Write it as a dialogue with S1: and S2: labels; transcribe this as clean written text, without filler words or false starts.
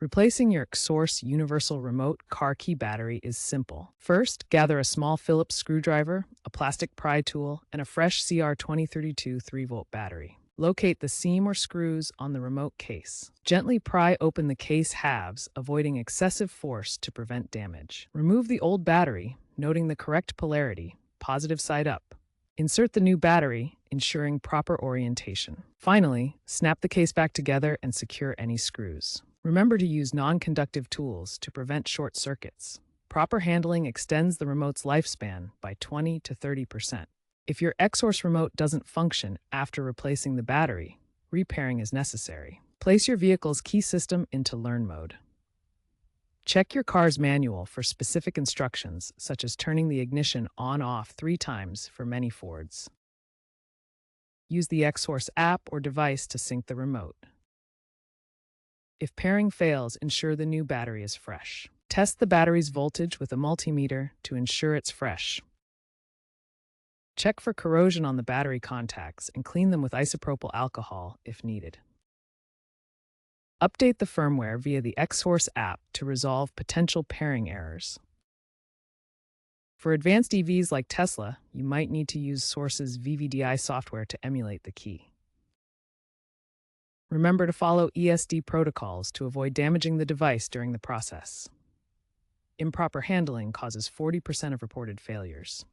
S1: Replacing your Xhorse universal remote car key battery is simple. First, gather a small Phillips screwdriver, a plastic pry tool, and a fresh CR2032 3-volt battery. Locate the seam or screws on the remote case. Gently pry open the case halves, avoiding excessive force to prevent damage. Remove the old battery, noting the correct polarity, positive side up. Insert the new battery, ensuring proper orientation. Finally, snap the case back together and secure any screws. Remember to use non-conductive tools to prevent short circuits. Proper handling extends the remote's lifespan by 20 to 30%. If your Xhorse remote doesn't function after replacing the battery, repairing is necessary. Place your vehicle's key system into Learn mode. Check your car's manual for specific instructions, such as turning the ignition on-off 3 times for many Fords. Use the Xhorse app or device to sync the remote. If pairing fails, ensure the new battery is fresh. Test the battery's voltage with a multimeter to ensure it's fresh. Check for corrosion on the battery contacts and clean them with isopropyl alcohol if needed. Update the firmware via the Xhorse app to resolve potential pairing errors. For advanced EVs like Tesla, you might need to use Xhorse's VVDI software to emulate the key. Remember to follow ESD protocols to avoid damaging the device during the process. Improper handling causes 40% of reported failures.